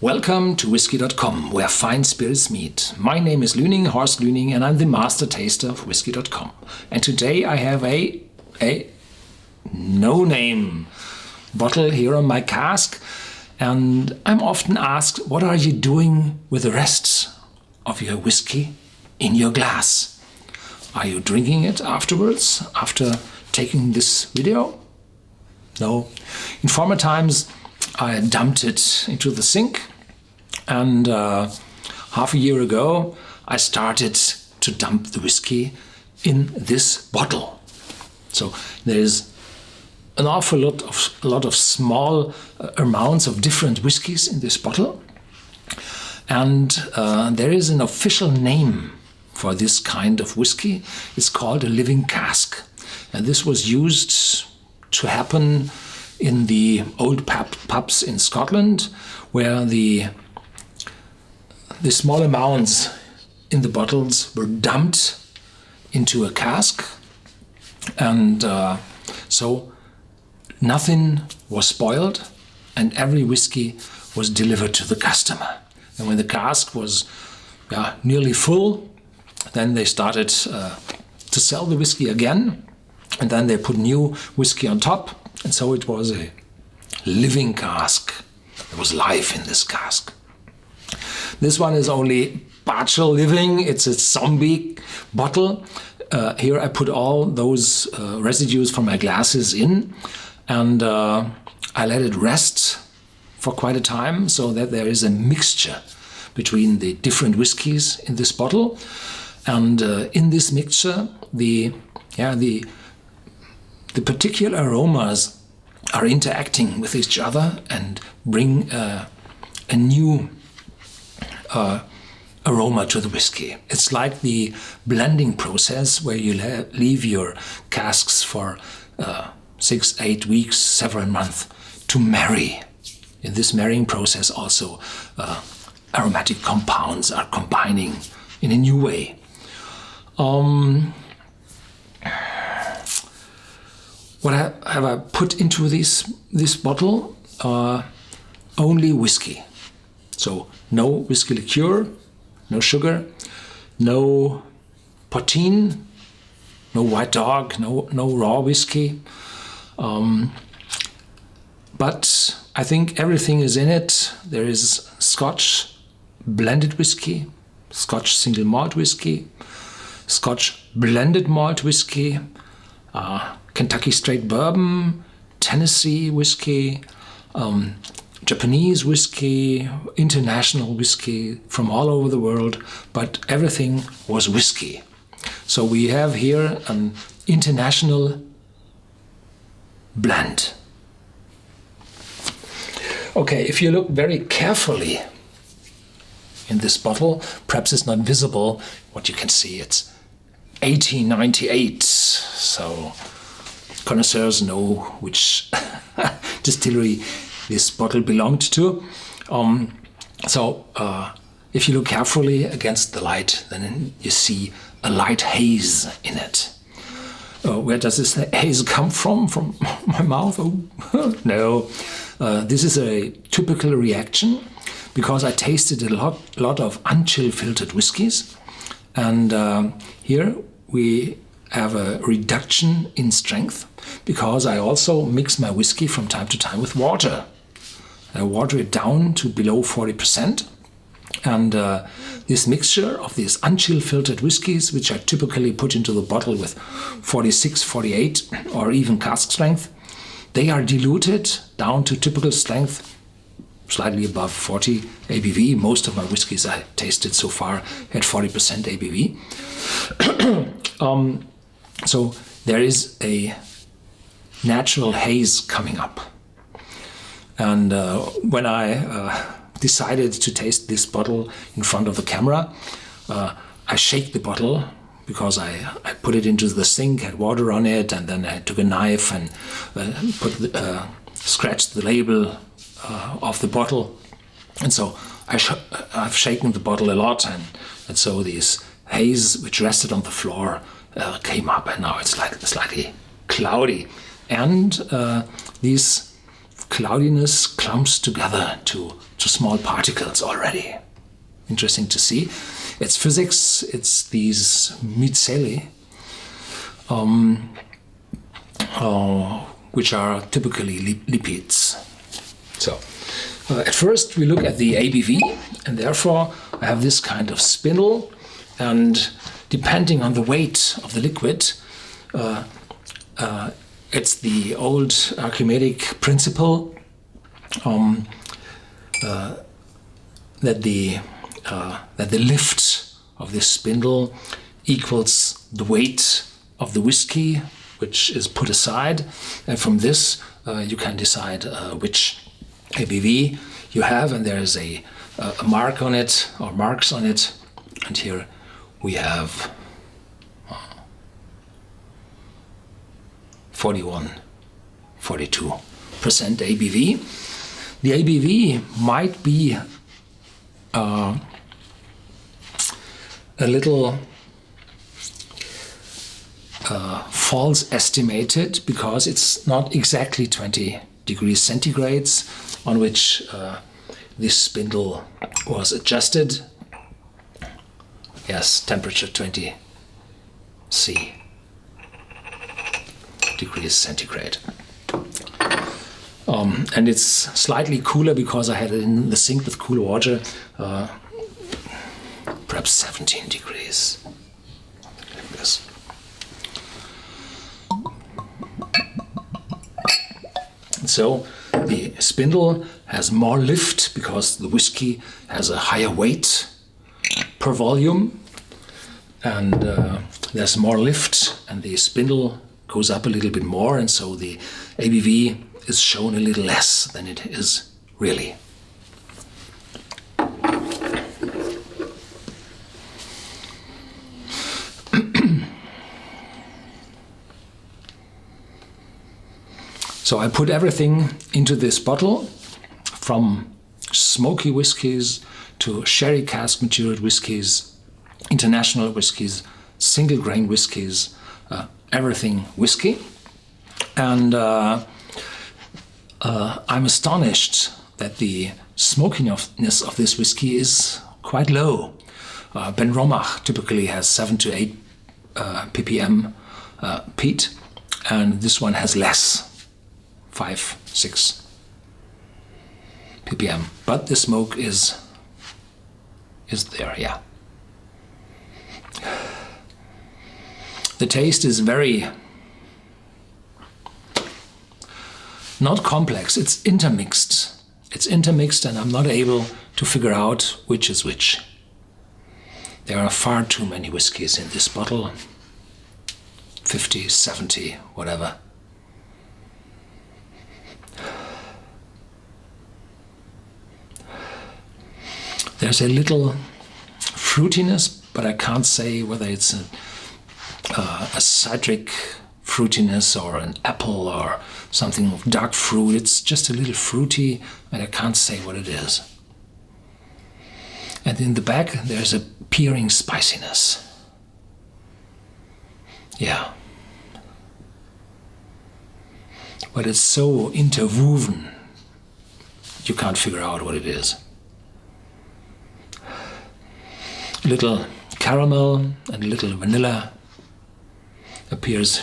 Welcome to Whisky.com, where fine spirits meet. My name is Luening, Horst Luening, and I'm the master taster of Whisky.com. And today I have a no-name bottle here on my cask. And I'm often asked, what are you doing with the rest of your whiskey in your glass? Are you drinking it afterwards, after taking this video? No. In former times, I dumped it into the sink, and half a year ago I started to dump the whiskey in this bottle. So there's an awful lot of small amounts of different whiskies in this bottle, and there is an official name for this kind of whiskey. It's called a living cask, and this was used to happen in the old pubs in Scotland, where the small amounts in the bottles were dumped into a cask, and so nothing was spoiled, and every whiskey was delivered to the customer. And when the cask was nearly full, then they started to sell the whiskey again, and then they put new whiskey on top. And so it was a living cask. There was life in this cask. This one is only partial living. It's a zombie bottle. Here I put all those residues from my glasses in, and I let it rest for quite a time so that there is a mixture between the different whiskies in this bottle. And in this mixture, the particular aromas are interacting with each other and bring a new aroma to the whiskey. It's like the blending process where you leave your casks for 6-8 weeks, several months to marry. In this marrying process also aromatic compounds are combining in a new way. What have I put into this bottle? Only whiskey. So no whiskey liqueur, no sugar, no poteen, no white dog, no raw whiskey. But I think everything is in it. There is Scotch blended whiskey, Scotch single malt whiskey, Scotch blended malt whiskey, Kentucky straight bourbon, Tennessee whiskey, Japanese whiskey, international whiskey from all over the world, but everything was whiskey. So we have here an international blend. Okay, if you look very carefully in this bottle, perhaps it's not visible, what you can see, it's 1898. So connoisseurs know which distillery this bottle belonged to. If you look carefully against the light, then you see a light haze in it. Where does this haze come from? From my mouth? Oh, no. This is a typical reaction because I tasted a lot of unchill filtered whiskies, and here we have a reduction in strength because I also mix my whiskey from time to time with water. I water it down to below 40%, and this mixture of these unchill filtered whiskies, which are typically put into the bottle with 46, 48 or even cask strength, they are diluted down to typical strength, slightly above 40 ABV. Most of my whiskies I tasted so far had 40% ABV. So there is a natural haze coming up. And when I decided to taste this bottle in front of the camera, I shake the bottle because I put it into the sink, had water on it, and then I took a knife and scratched the label off the bottle. And so I've shaken the bottle a lot, and so this haze which rested on the floor came up, and now it's like slightly cloudy. And these cloudiness clumps together to small particles already. Interesting to see. It's physics, it's these micelles, which are typically lipids. So, at first we look at the ABV, and therefore I have this kind of spindle, and depending on the weight of the liquid, it's the old Archimedes principle that the lift of this spindle equals the weight of the whiskey, which is put aside, and from this you can decide which ABV you have, and there is a mark on it, or marks on it, and here we have 42% ABV. The ABV might be a little false estimated, because it's not exactly 20 degrees centigrades on which this spindle was adjusted. Yes, temperature 20 degrees centigrade. And it's slightly cooler because I had it in the sink with cool water, perhaps 17 degrees. Like this. So the spindle has more lift because the whiskey has a higher weight per volume, and there's more lift, and the spindle goes up a little bit more, and so the ABV is shown a little less than it is really. So I put everything into this bottle, from smoky whiskies to sherry cask matured whiskies, international whiskies, single grain whiskies, everything whiskey. And I'm astonished that the smokiness of this whiskey is quite low. Ben Romach typically has 7 to 8 ppm peat, and this one has less, 5, 6 ppm. But the smoke is there, yeah. The taste is very not complex, it's intermixed. It's intermixed, and I'm not able to figure out which is which. There are far too many whiskies in this bottle. 50, 70, whatever. There's a little fruitiness, but I can't say whether it's a citric fruitiness or an apple or something of dark fruit. It's just a little fruity, and I can't say what it is. And in the back there's a peering spiciness. Yeah. But it's so interwoven, you can't figure out what it is. A little caramel and a little vanilla appears.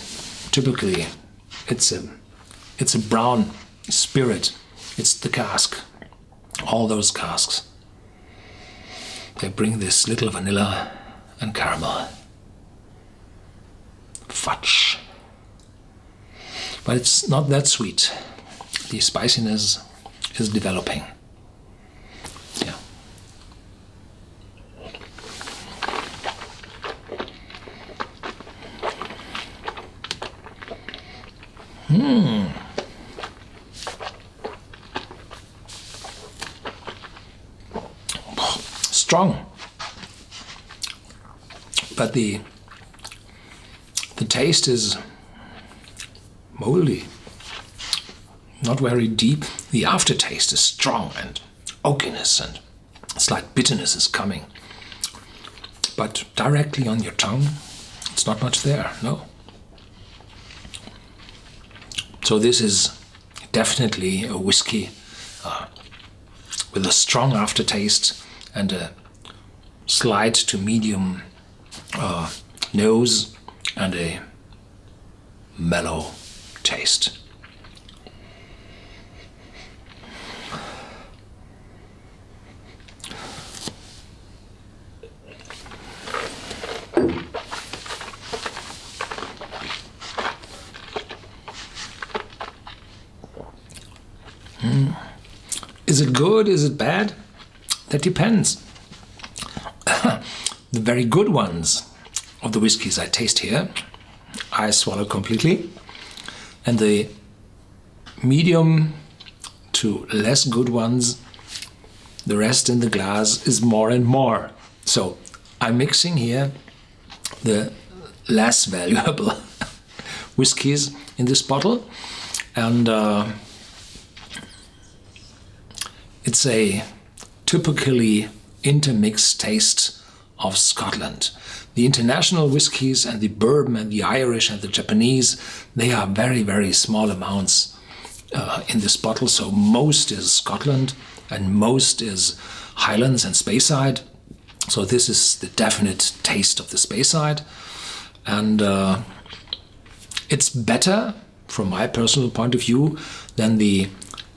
Typically it's a brown spirit. It's the cask. All those casks, they bring this little vanilla and caramel. Fudge. But it's not that sweet. The spiciness is developing. Yeah. Strong. But the taste is moldy, not very deep. The aftertaste is strong, and oakiness and slight bitterness is coming. But directly on your tongue, it's not much there, no. So this is definitely a whiskey with a strong aftertaste and a slight to medium nose and a mellow taste. Is it good? Is it bad? That depends. The very good ones of the whiskies I taste here, I swallow completely. And the medium to less good ones, the rest in the glass is more and more. So I'm mixing here the less valuable whiskies in this bottle. And it's a typically intermixed taste of Scotland. The international whiskies and the bourbon and the Irish and the Japanese, they are very, very small amounts in this bottle. So most is Scotland and most is Highlands and Speyside. So this is the definite taste of the Speyside. And it's better, from my personal point of view, than the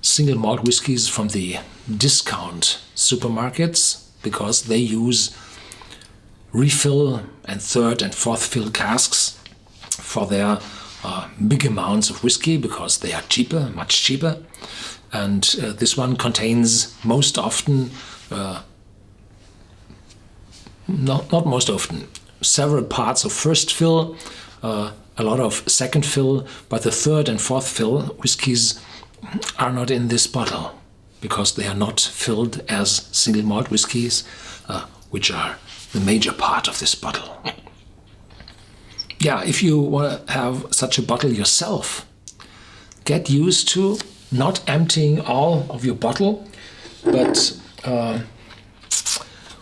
single malt whiskies from the discount supermarkets, because they use refill and third and fourth fill casks for their big amounts of whiskey, because they are cheaper, much cheaper. And this one contains most often, not most often, several parts of first fill, a lot of second fill, but the third and fourth fill whiskies are not in this bottle because they are not filled as single malt whiskies, which are the major part of this bottle. Yeah, if you want to have such a bottle yourself, get used to not emptying all of your bottle, but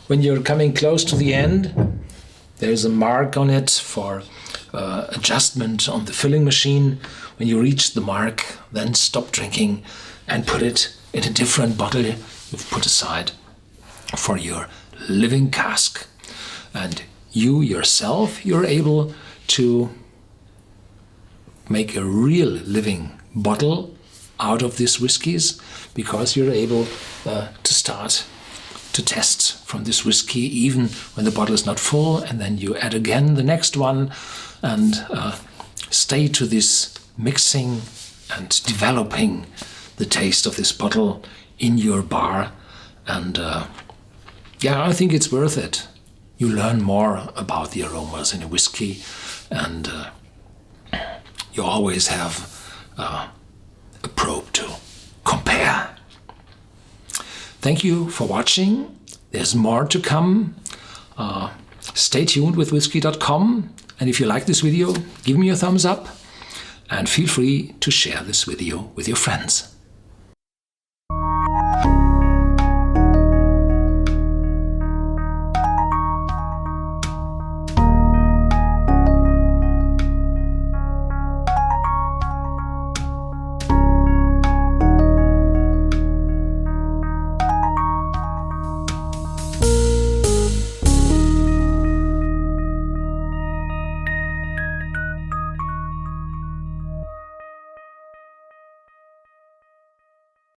when you're coming close to the end, there's a mark on it for adjustment on the filling machine. When you reach the mark, then stop drinking and put it in a different bottle you've put aside for your living cask. And you yourself, you're able to make a real living bottle out of these whiskies, because you're able to start to test from this whiskey even when the bottle is not full, and then you add again the next one and stay to this mixing and developing the taste of this bottle in your bar. And yeah, I think it's worth it. You learn more about the aromas in a whiskey, and you always have a probe to compare. Thank you for watching. There's more to come. Stay tuned with Whisky.com. And if you like this video, give me a thumbs up and feel free to share this video with your friends.